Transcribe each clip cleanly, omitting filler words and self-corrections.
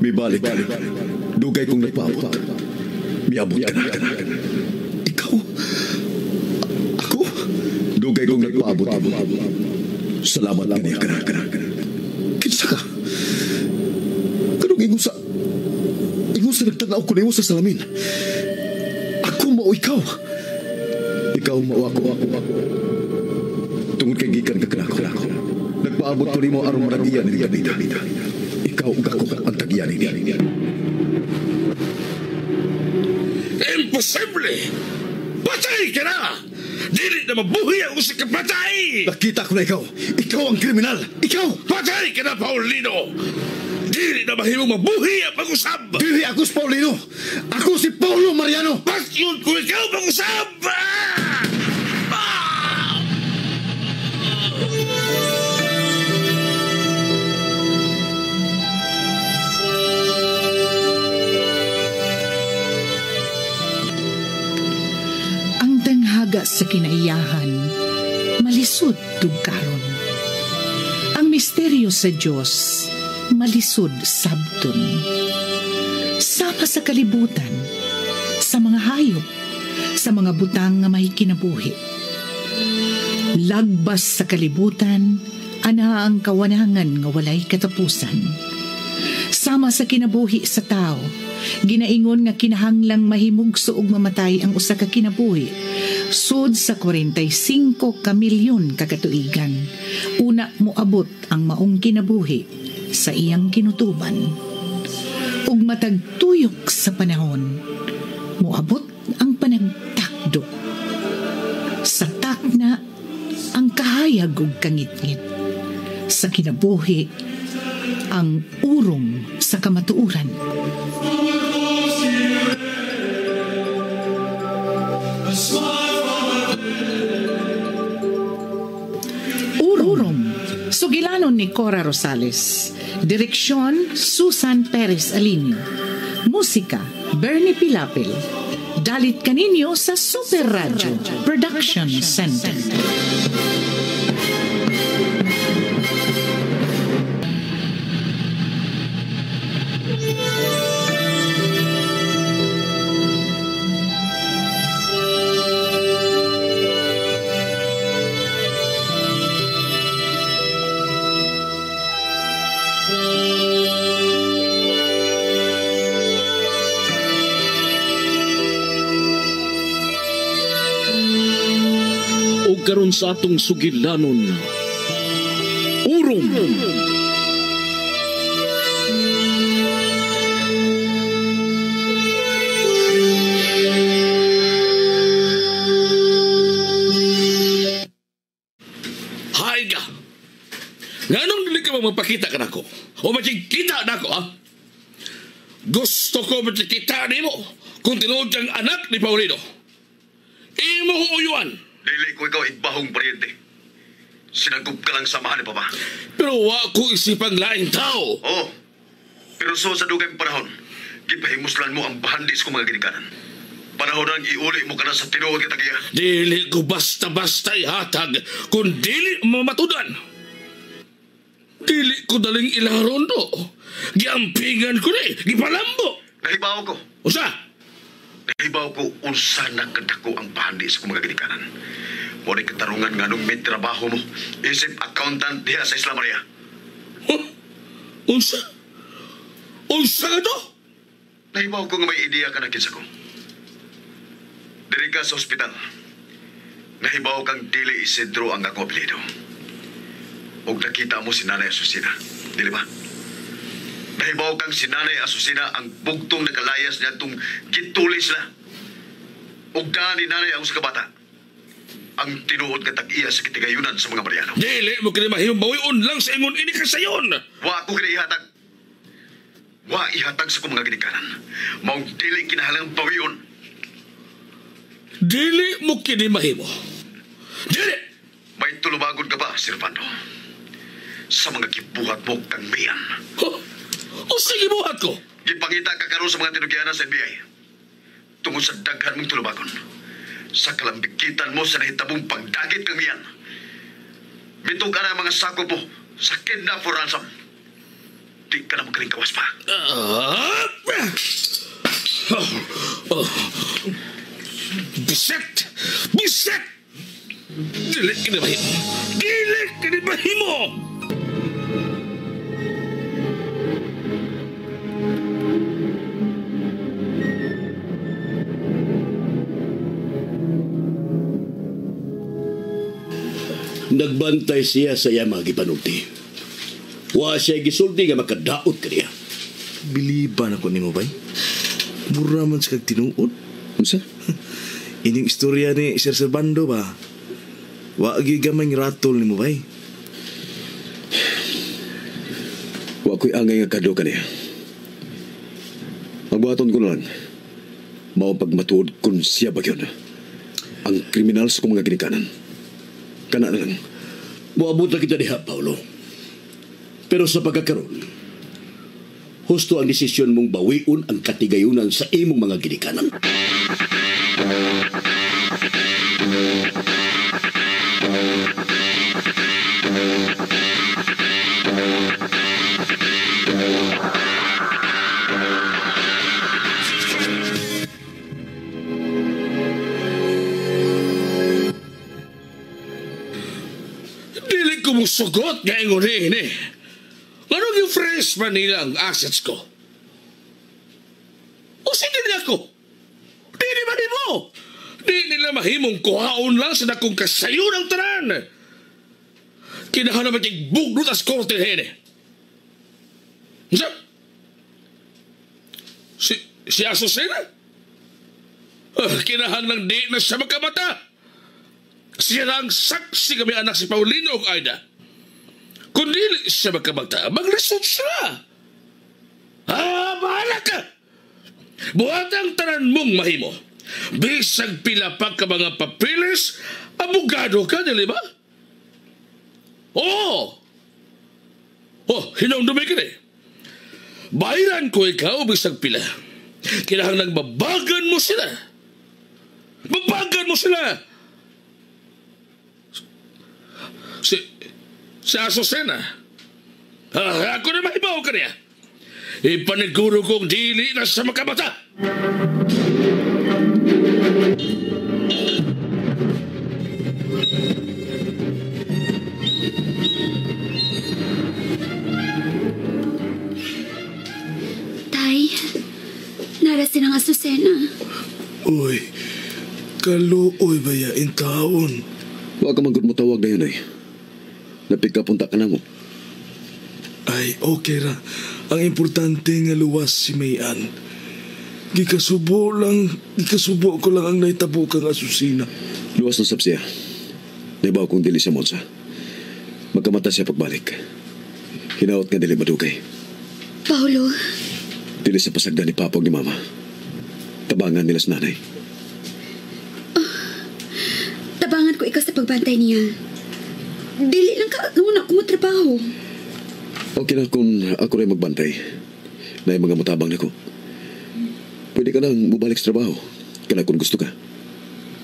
May balik ka. Dugay kong nagpaabot. Miabot ka na. Ikaw? Ako? Dugay kong nagpaabot. Salamat ka niya. Kinsa ka? Kanong ingon sa nagtanaw ko na sa salamin. Ako mao ikaw. Ikaw mao ako. Tungod kay gikan ka kanako. Nagpaabot ko nimo aron maragiyan ni Ganita. Ikaw ug ako ang tagiyan niya. Imposible! Patay ka na! Dili na mabuhi ang usi ka patay! Nakita ko na ikaw. Ikaw ang kriminal. Ikaw! Patay ka na, Paulino! Dili na mahimong mabuhi ang pag-usab! Dili ako si Paulino! Ako si Paulo Mariano! Bakit yun kung ikaw pag-usab? Ang danghaga sa kinaiyahan, malisod tugkaron. Ang misteryo sa Diyos, malisod sabton. Sama sa kalibutan, sa mga hayop, sa mga butang nga may kinabuhi. Lagbas sa kalibutan, ana ang kawanangan nga walay katapusan. Sama sa kinabuhi sa tao, ginaingon nga kinahanglang mahimugso ug mamatay ang usa ka kinabuhi. Sud sa 45 ka milyon kakatuigan, una moabot ang maong kinabuhi sa iyang kinutuban. Ug matagtuyok sa panahon, moabot ang panagtakdo. Sa takna, ang kahayag ug kangitngit. Sa kinabuhi, ang urong sa kamatuuran. Urong, sugilanon ni Cora Rosales. Direksyon, Susan Perez Alinio. Musika, Bernie Pilapil. Dalit kaninyo sa Super Radio Production Center. Karon sa atong sugilanon, urong. Hay ka! Nganong dili ka magpakita ka nako? O makikita nako, ha? Gusto ko makikita nimo kung tinuod kang anak ni Paulino. Imo uyuan. Dili ko ikaw ibahong paryente. Sinagup ka lang samahan ni Papa. Pero wa ko isipang laing tao. Oo. Pero so sa dugay panahon, gipahimuslan mo ang bahandis kong mga ginikanan. Panahon ang iuli mo ka na sa tinuod kita kaya. Dili ko basta-basta ihatag kung dili mamatudan. Dili ko daling ilaron do. Giampingan ko ni, gipalambo. Nahibaw ko. Usa? Nahibaw ko unsa na kadako ang bahandis kong mga ginikanan. Muna katarungan nga nung may trabaho mo. Isip accountant diha sa Isla Maria. Huh? Unsa? Unsa ka to? Nahibaw ko nga may ideya ka na kinsa ko. Diri ka sa ospital. Nahibaw kang Dili Isidro ang ako apelido. Og nakita mo si Nanay Asusina. Dili ba? Nahibaw kang si Nanay Asusina ang bugtong nakalayas niya itong gitulis na. Og daan ni Nanay ang usa ka bata. Ang tinuod nga tag-iya sa kitigayunan sa mga Mariano. Dili mo kini mahimong bawion lang sa ingon ini kasayon. Wa ko kini ihatag. Wa ihatag sa kong mga ginikanan. Maong dili kinahanglang bawion. Dili mo kini mahimo. Dili! May tulubagon ka ba, Sir Fando? Sa mga gibuhat mo kang miyan. Huh? O sige buhat ko. Gipangita ka karon sa mga tinugyanan sa NBI. Tungod sa daghan mong tulubagon. Sa kalambigitan mo sa nahitabong pagdagit kang miyan. Bitog ka na mga sakop mo sa kidnap for ransom. di ka na magaling kawas pa. Bisit! Bisit! Gilit ka na mahimo! Gilit ka na mahimo! Nagbantay siya sa iya mga gipanulti. Wa siya gisulti nga makadaot kaniya. Biliban ako nimo bay. Mura man sa kag tinuod. Unsa? Ining istorya ni Sir Servando ba? Wa gyud gamay ratol nimo bay. Wa ko'y angay nga kado kaniya. Magbuhaton ko na lang. Mao pagmatuod kung siya ba yun. Ang kriminal sa kong mga ginikanan. Kana na lang. Muabot na kita diha, Paulo. Pero sa pagkakaroon, husto ang desisyon mong bawiun ang katigayunan sa imong mga ginikanan. Sugot nga ingon ini. Anong yung freshman nila ang assets ko? O sige nila ko. Di ni mahimo. Di nila mahimong kuhaon lang sa nakong kasayo ng tanan. Kinahan naman yung bugnot as korte hene. Si Asusena? Kinahan lang di na siya magkamata. Siya lang saksi kami anak si Paulino o Aida. Kung dili siya magkamagta, mag-resort siya. Bahala ka! Buhat ang tanan mong mahimo. Bisag pila pa ka mga papilis, abogado ka, dili ba? Oo! Hinong dumi ka rin. Bayaran ko ikaw, bisag pila. Kinahanglang mabagan mo sila. Mabagan mo sila! Si Asusena. Ako na mahibaw ka niya. Ipaniguro kong dili na sa makamata. Tay, narasin ang Asusena. Uy, kaluoy ba yain taon? Wa ka magud mo tawag na yun ay. Napikapunta ka na mo. Ay, okay ra. Ang importante nga luwas si Mayan. Gikasubo ko lang ang naitabo kang Asusina. Luwas na sab siya. Naibaw kong dili siya monsa. Magkamata siya pagbalik. Hinaot nga dili madugay. Paulo. Dili siya pasagda ni Papa o ni Mama. Tabangan nila sa nanay. Tabangan ko ikaw sa pagbantay niya. Dili lang ka una ko mo trabaho. Okay na kung ako rin magbantay. Na yung mga mutabang na ko. Pwede ka nang bumalik sa trabaho. Kana kung gusto ka.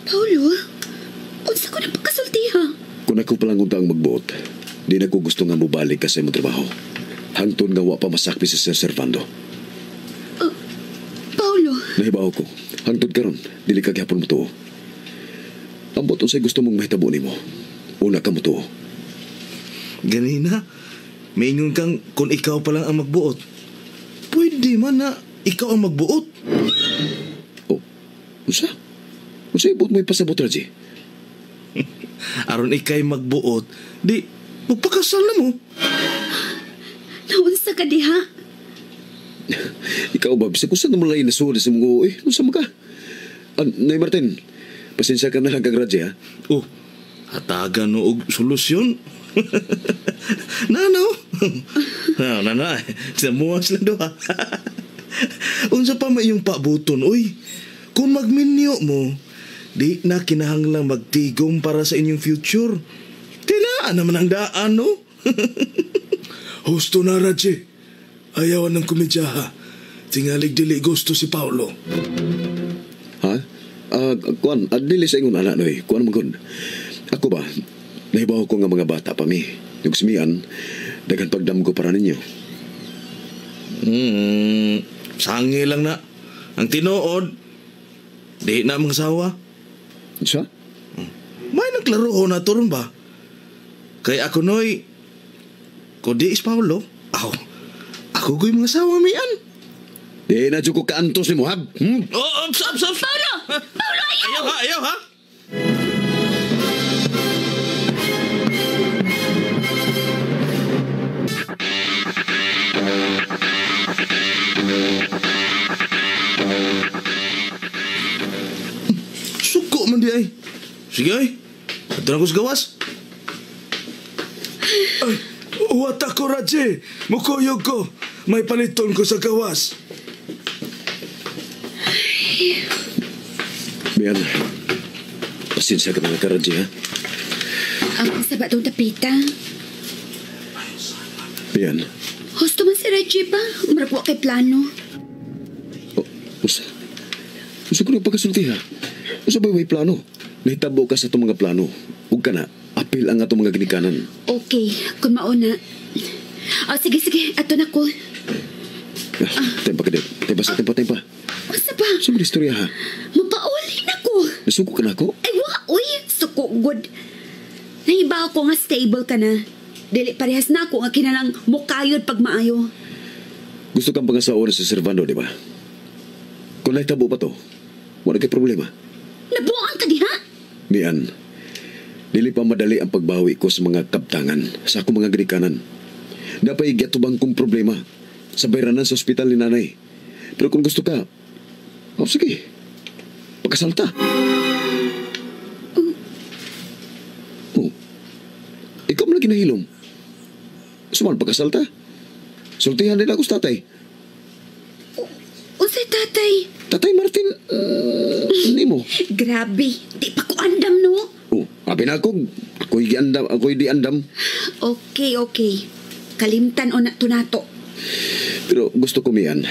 Paulo, unsa ko na pagkasultiha? Kung ako palang unta ang magbuot, di na ko gusto nga bumalik ka sa imong trabaho. Hangtod nga wa pa masakpi si Sir Servando. Paulo. Nahibaw ko. Hangtod karon, dili ka gyapon mo tuo. Ambot unsay gusto mong mahitabo nimo. Una ka mo tuo. Ganina, maingon kang kung ikaw pa lang ang magbuot. Pwede man na ikaw ang magbuot. Oh, usa? Usa ibot mo ipasabot, Raji? Aron ikay magbuot, di magpakasal na mo. Naunsa ka diha? Ikaw ba, bisag kung saan naman lang inasuri sa mga uwi? Unsa mo ka? Nay Martin, pasensya ka na lang kag Raji, ha? Oh, hatagan no og solusyon. Nano? Nana, samuas lang do ha. Unsa pa may yung pabuton, oy. Kung magminyo mo, di na kinahanglang magtigom para sa inyong future. Tinaan naman ang daan, no? Husto na, Raji. Ayawan ng komedya, ha? Tingalig dili gusto si Paulo. Ha? Kuan, dili sa ingon anak, noy. Kuan magod. Ako ba, nahibaw ko nga mga bata pa mi. Yung simian, dagan pagdamgo para ninyo. Sangi lang na. Ang tinuod, di na magsawa. Siya? May naglaro na turon ba? Kay ako noy, ko di is Paulo. Ako ko'y mga sawa mian. Di na dyan ko kaantos ni Mohab. Stop. Paulo! Paulo, ayaw! Ayaw ha? Suko man di ay. Sige ay. Ito na ko sa gawas. Ay, wata ko, Raji. Mukuyog ko. May paliton ko sa gawas. Mian, pasensya ka na Raji, ha? Ang sabat daw tapita. Mian, Husto man si Reggie ba? Marapwa kay plano. usa ko na pagkasulti, ha? Usa ba may plano? Nahitabo ka sa itong mga plano. Huwag ka na, apil ang atong mga ginikanan. Okay, kung mauna. Sige. Ato na ko. Tempa ka din. Tempa. Asa ba? Sa mga istorya, ha? Mapauli na ko. Nasuko ka na ako? Ay, uy. Suko, good. Nahibaw ko nga stable ka na. Dili parehas na ako nga kinalang mukayod pag maayo. Gusto kang pangasawa na si Servando, di ba? Kung nahitabo pa to, wala kay problema. Nabuang ka diha? Mian, dili pa madali ang pagbawi ko sa mga kaptangan sa akong mga ginikanan. Napaigya tubang kong problema sa bayranan sa ospital ni nanay. Pero kung gusto ka, sige, pagkasalta. Ikaw mo lagi nahilom. Suman pagkasalta. Sultihan din ako sa tatay. Unsay tatay? Tatay Martin, hindi mo. Grabe, di pa ko andam no? Abi na ako. Ako'y di andam. Okay. Kalimtan o na tunato. Pero gusto ko miyan,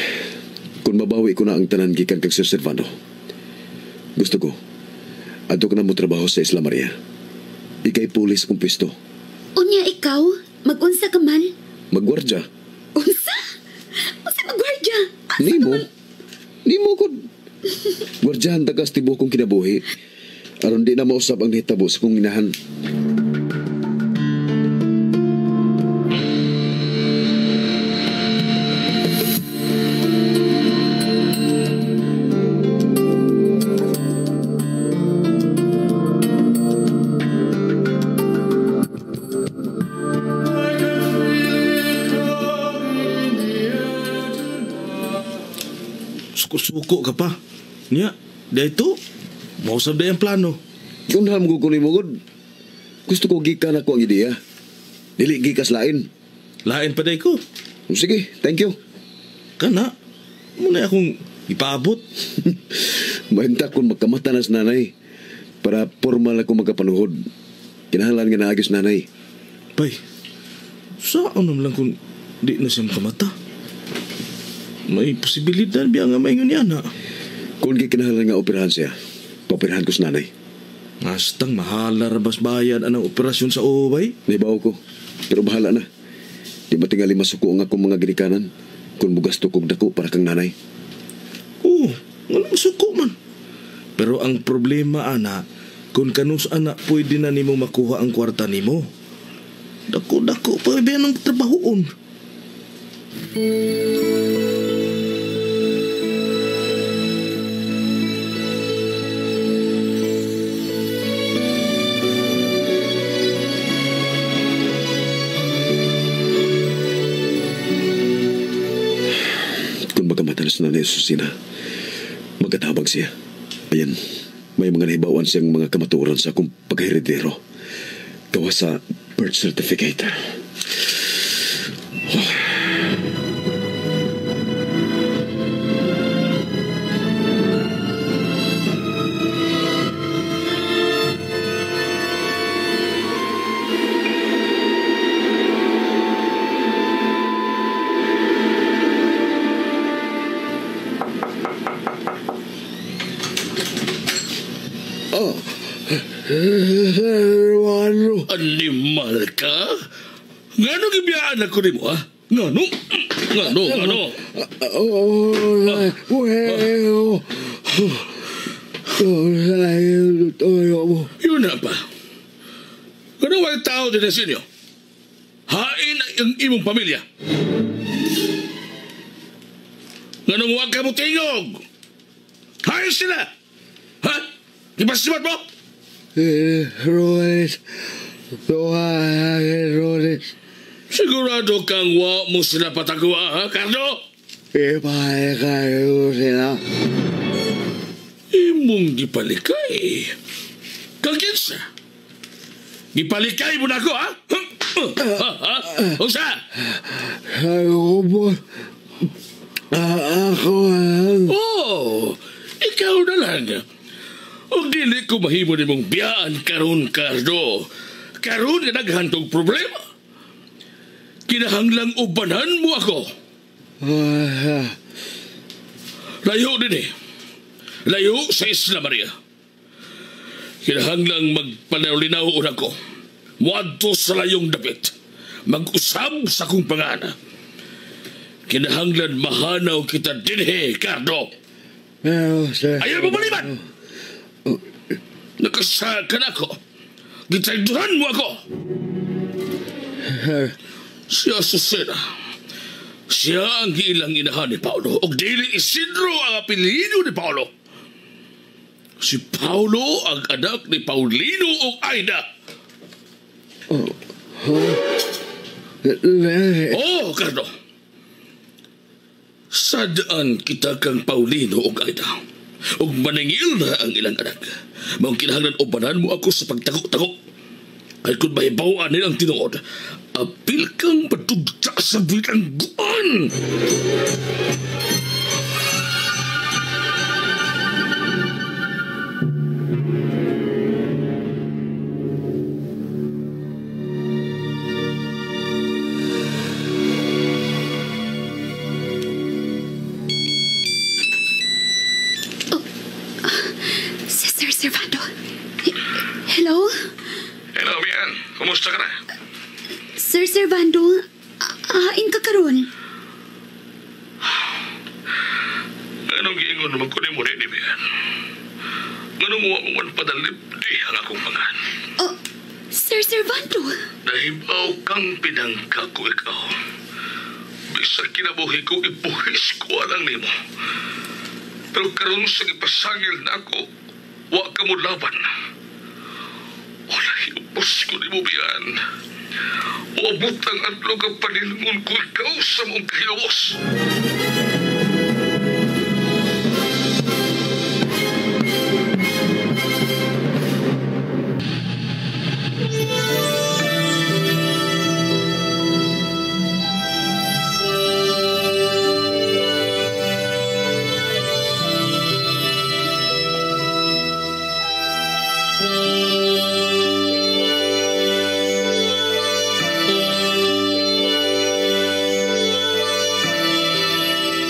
kung mabawi ko na ang tanan gikan kag Sir Servando. Gusto ko, ato ka na mo trabaho sa Isla Maria. Ikay pulis kong pisto. Unya ikaw, mag-unsa ka man? Magwardya. Unsa? Unsa magwardya? Nimo ko. Gwardyahan tagas tibo kong kinabuhi. Aron di na mausap ang nahitabo sa kong inahan. Suko ka pa. Nya, dahito, mausap na yung plano. Kung naman mo kukunin mo, God, gusto ko gikan ako ang ideya. Dili gikas lain. Lain pa day ko. Sige, thank you. Kana, muna akong ipaabot. Mahinta kung magkamata na sa nanay para formal ako magkapanuhod. Kinahanglan nga naagis nanay. Bay, saan naman lang kung di na siya makamata? May posibilidad biya nga maingon niya na. Kung gikinahanglan nga operahan siya, paoperahan ko sa nanay. Ngastang mahala rabas bayan anang operasyon sa ubay. Naibaw ko, pero bahala na. Di matingali masuko ang akong mga ginikanan kung bugasto kong dako para kang nanay. Wala masuko man. Pero ang problema, ana, kung kanus ana pwede na nimo makuha ang kwarta nimo. Dako-dako pa biya ng trabahoon. Magamatanas na ni Susina. Magkatabag siya. Ayan, may mga nahibawan siyang mga kamaturan sa akong pagkaheredero. Gawa sa birth certificate. Animal ka? Nga nung ibiyaan ako ni mo, ha? Nga nung... Ano? Yun na pa. Ano ang tao din sa inyo? Hain ang imong pamilya. Ganong huwag ka mo tingog. Hain sila. Ha? Ipasibat mo? Roles. Roles. Sigurado kang wa mo sila patagwa, ha, Carlo? Ipahal kayo sila. Imong gipalikay. Kaginsa? Gipalikay mo na ako, ha? Usa? Ako po. Ako lang. Oh, ikaw na lang. O dili ko mahimo ni mong biyaan karon, Carlo. Karon nga naghantog problema. Kinahanglang ubanan mo ako. Layo din eh. Layo sa Isla Maria. Kinahanglang magpanalinaw ako. Muadto sa layong dapit. Mag-usab sa kong pangana. Kinahanglan mahanaw kita dinhe, Cardo. Ayaw mo maliban! Nakasakan ako. Gitayduran mo ako. Siya susena. Siya ang ilang inahan ni Paulo. O dili Isidro ang apelido ni Paulo. Si Paulo ang anak ni Paulino o Aida. Oh, Cardo. Sadaan kita kang Paulino o Aida. O maningil na ang ilang anak. Maong kinahanglan ubanan mo ako sa pagtago-tago. Ay kung mahibawaan nilang tinuod, apil kang patugta sa bilangguan. Sir Servando. Hello? Hello, Mian. Kumusta ka na? Sir Servando, hain ka karon. Anong giingon naman ko ni mo rin, Mian? Anong uwan padalip di ang akong pangan? Oh, Sir Servando. Nahibaw kang pinangka ko ikaw. Bisa kinabuhi ko, ibuhis ko alang nimo. Pero karon sa ipasangil na ako, wa ka mo laban. Wala hiupos ko ni mo biyan. Uabot ang adlo ka panilungon ko ikaw sa mong kahilawas.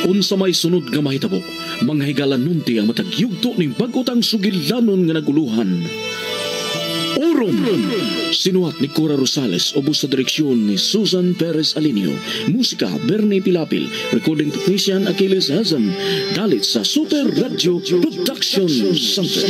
Unsa may sunod nga mahitabo, manghigalan nunti ang matagyugto ning bag-otang sugilanon nga naguluhan. Orom! Sinuhat ni Cora Rosales, ubos sa direksyon ni Susan Perez Alinio. Musika, Bernie Pilapil. Recording technician, Achilles Hazan. Dalit sa Super Radio Production Center.